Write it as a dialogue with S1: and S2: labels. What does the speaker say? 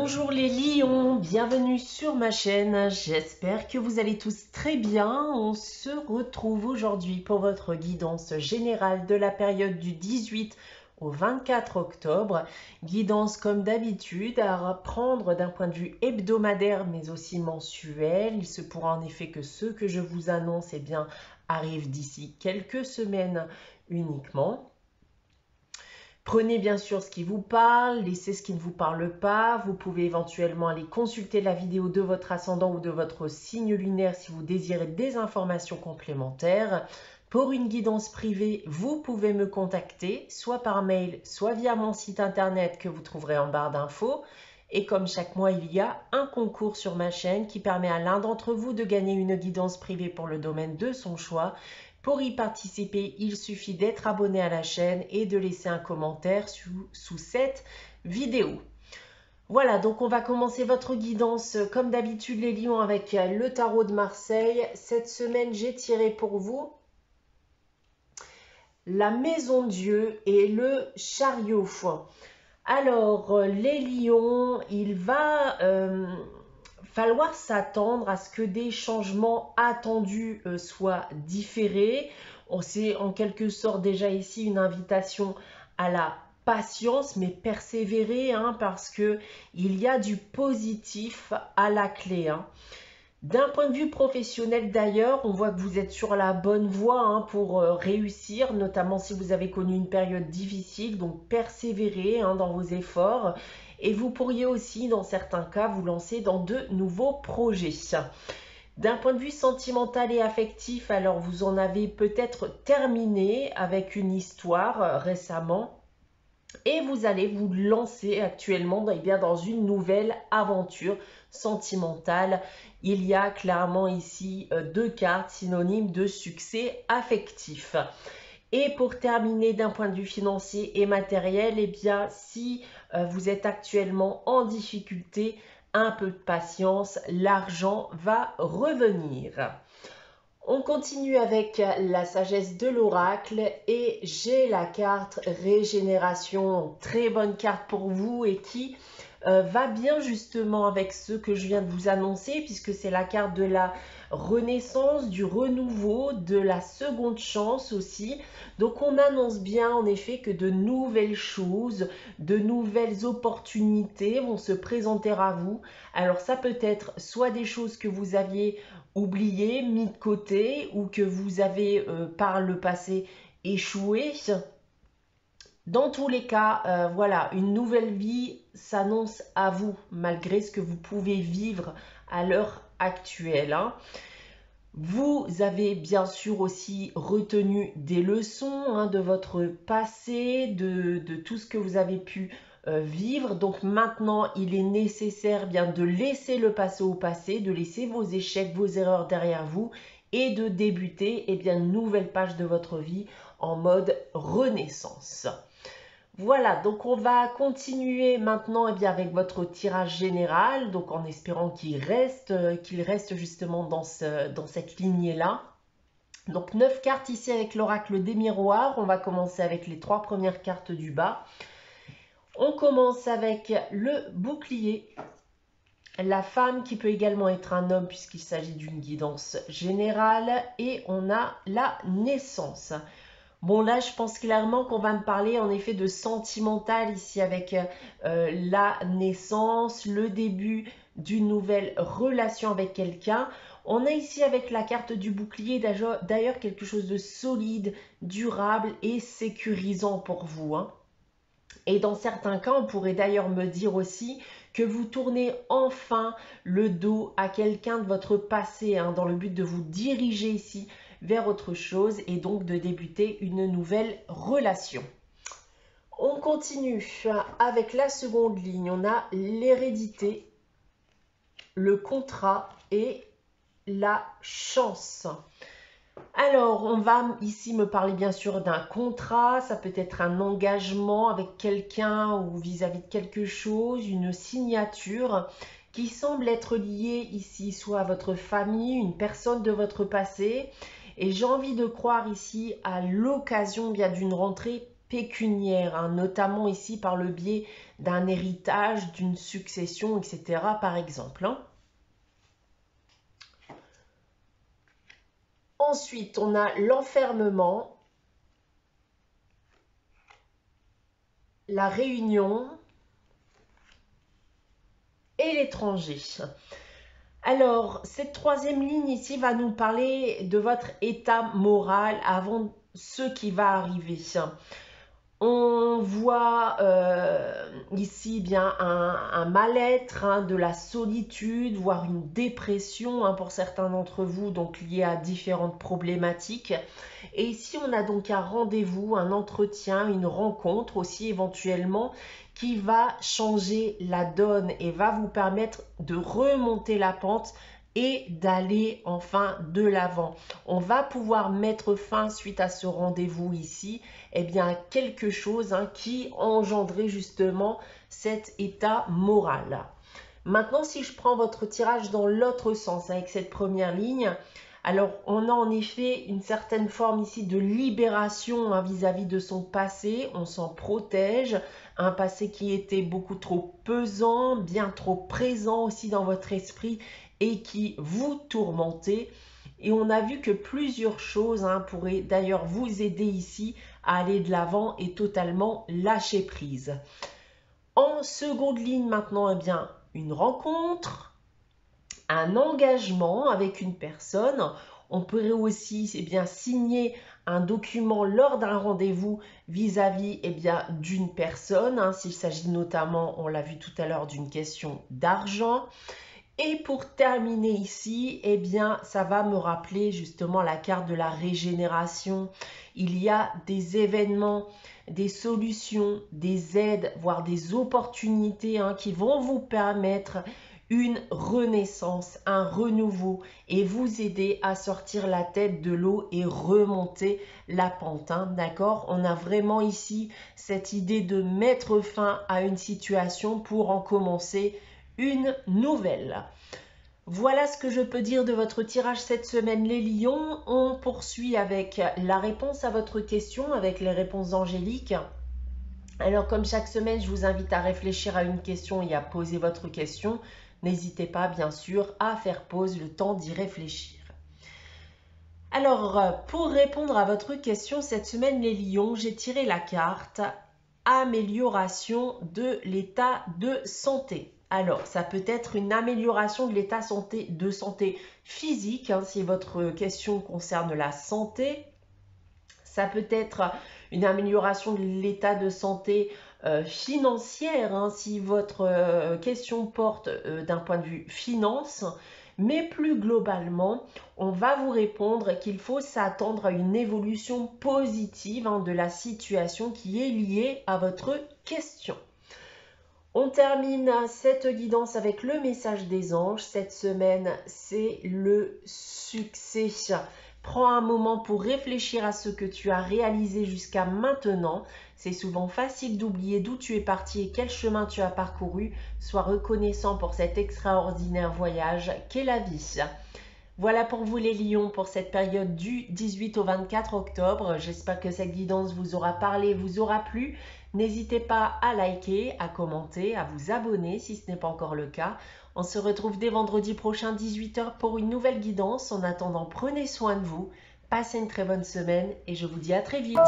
S1: Bonjour les lions, bienvenue sur ma chaîne, j'espère que vous allez tous très bien. On se retrouve aujourd'hui pour votre guidance générale de la période du 18 au 24 octobre. Guidance comme d'habitude à prendre d'un point de vue hebdomadaire mais aussi mensuel. Il se pourra en effet que ce que je vous annonce arrive d'ici quelques semaines uniquement. Prenez bien sûr ce qui vous parle, laissez ce qui ne vous parle pas. Vous pouvez éventuellement aller consulter la vidéo de votre ascendant ou de votre signe lunaire si vous désirez des informations complémentaires. Pour une guidance privée, vous pouvez me contacter, soit par mail, soit via mon site internet que vous trouverez en barre d'infos. Et comme chaque mois, il y a un concours sur ma chaîne qui permet à l'un d'entre vous de gagner une guidance privée pour le domaine de son choix. Pour y participer, il suffit d'être abonné à la chaîne et de laisser un commentaire sous cette vidéo. Voilà, donc on va commencer votre guidance comme d'habitude les lions avec le tarot de Marseille. Cette semaine, j'ai tiré pour vous la maison Dieu et le chariot. Alors, les lions, il va falloir s'attendre à ce que des changements attendus soient différés. C'est en quelque sorte déjà ici une invitation à la patience, mais persévérer, parce que il y a du positif à la clé. D'un point de vue professionnel d'ailleurs, on voit que vous êtes sur la bonne voie pour réussir, notamment si vous avez connu une période difficile, donc persévérer dans vos efforts. Et vous pourriez aussi, dans certains cas, vous lancer dans de nouveaux projets. D'un point de vue sentimental et affectif, alors vous en avez peut-être terminé avec une histoire récemment. Et vous allez vous lancer actuellement dans une nouvelle aventure sentimentale. Il y a clairement ici deux cartes synonymes de succès affectif. Et pour terminer d'un point de vue financier et matériel, si vous êtes actuellement en difficulté, un peu de patience, l'argent va revenir. On continue avec la sagesse de l'oracle et j'ai la carte régénération, très bonne carte pour vous et qui va bien justement avec ce que je viens de vous annoncer puisque c'est la carte de la renaissance, du renouveau, de la seconde chance aussi. Donc on annonce bien en effet que de nouvelles choses, de nouvelles opportunités vont se présenter à vous. Alors ça peut être soit des choses que vous aviez oubliées, mis de côté ou que vous avez par le passé échoué. Dans tous les cas, voilà, une nouvelle vie s'annonce à vous, malgré ce que vous pouvez vivre à l'heure actuelle. Vous avez bien sûr aussi retenu des leçons de votre passé, de tout ce que vous avez pu vivre. Donc maintenant, il est nécessaire de laisser le passé au passé, de laisser vos échecs, vos erreurs derrière vous et de débuter une nouvelle page de votre vie en mode renaissance. Voilà, donc on va continuer maintenant avec votre tirage général, donc en espérant qu'il reste justement dans cette lignée-là. Donc 9 cartes ici avec l'oracle des miroirs. On va commencer avec les 3 premières cartes du bas. On commence avec le bouclier, la femme qui peut également être un homme puisqu'il s'agit d'une guidance générale, et on a la naissance. Bon, là, je pense clairement qu'on va me parler en effet de sentimental ici avec la naissance, le début d'une nouvelle relation avec quelqu'un. On a ici avec la carte du bouclier d'ailleurs quelque chose de solide, durable et sécurisant pour vous. Et dans certains cas, on pourrait d'ailleurs me dire aussi que vous tournez enfin le dos à quelqu'un de votre passé dans le but de vous diriger ici vers autre chose et donc de débuter une nouvelle relation. On continue avec la seconde ligne. On a l'hérédité, le contrat et la chance. Alors, on va ici me parler bien sûr d'un contrat, ça peut être un engagement avec quelqu'un ou vis-à-vis de quelque chose, une signature qui semble être liée ici soit à votre famille, une personne de votre passé. Et j'ai envie de croire ici à l'occasion d'une rentrée pécuniaires, hein, notamment ici par le biais d'un héritage, d'une succession, etc. par exemple. Hein. Ensuite, on a l'enfermement, la réunion et l'étranger. Alors, cette troisième ligne ici va nous parler de votre état moral avant ce qui va arriver. On voit ici bien un mal-être, hein, de la solitude, voire une dépression, hein, pour certains d'entre vous, donc lié à différentes problématiques. Et ici, on a donc un rendez-vous, un entretien, une rencontre aussi éventuellement qui va changer la donne et va vous permettre de remonter la pente et d'aller enfin de l'avant. On va pouvoir mettre fin suite à ce rendez-vous ici, eh bien, à quelque chose, hein, qui engendrait justement cet état moral. Maintenant, si je prends votre tirage dans l'autre sens avec cette première ligne, alors on a en effet une certaine forme ici de libération, hein, vis-à-vis de son passé. On s'en protège, un passé qui était beaucoup trop pesant, bien trop présent aussi dans votre esprit et qui vous tourmentait. Et on a vu que plusieurs choses, hein, pourraient d'ailleurs vous aider ici à aller de l'avant et totalement lâcher prise. En seconde ligne maintenant, eh bien, une rencontre, un engagement avec une personne. On pourrait aussi, eh bien, signer un document lors d'un rendez-vous vis-à-vis, eh bien, d'une personne, hein, s'il s'agit notamment, on l'a vu tout à l'heure, d'une question d'argent. Et pour terminer ici, eh bien, ça va me rappeler justement la carte de la régénération. Il y a des événements, des solutions, des aides, voire des opportunités, hein, qui vont vous permettre une renaissance, un renouveau et vous aider à sortir la tête de l'eau et remonter la pente. Hein, d'accord? On a vraiment ici cette idée de mettre fin à une situation pour en commencer une nouvelle. Voilà ce que je peux dire de votre tirage cette semaine, les lions. On poursuit avec la réponse à votre question, avec les réponses angéliques. Alors, comme chaque semaine, je vous invite à réfléchir à une question et à poser votre question. N'hésitez pas, bien sûr, à faire pause, le temps d'y réfléchir. Alors, pour répondre à votre question cette semaine, les lions, j'ai tiré la carte amélioration de l'état de santé. Alors, ça peut être une amélioration de l'état de santé physique, hein, si votre question concerne la santé. Ça peut être une amélioration de l'état de santé financière, hein, si votre question porte d'un point de vue finance. Mais plus globalement, on va vous répondre qu'il faut s'attendre à une évolution positive, hein, de la situation qui est liée à votre question. On termine cette guidance avec le message des anges. Cette semaine, c'est le succès. Prends un moment pour réfléchir à ce que tu as réalisé jusqu'à maintenant. C'est souvent facile d'oublier d'où tu es parti et quel chemin tu as parcouru. Sois reconnaissant pour cet extraordinaire voyage qu'est la vie. Voilà pour vous les lions pour cette période du 18 au 24 octobre. J'espère que cette guidance vous aura parlé, vous aura plu. N'hésitez pas à liker, à commenter, à vous abonner si ce n'est pas encore le cas. On se retrouve dès vendredi prochain 18 h pour une nouvelle guidance. En attendant, prenez soin de vous, passez une très bonne semaine et je vous dis à très vite.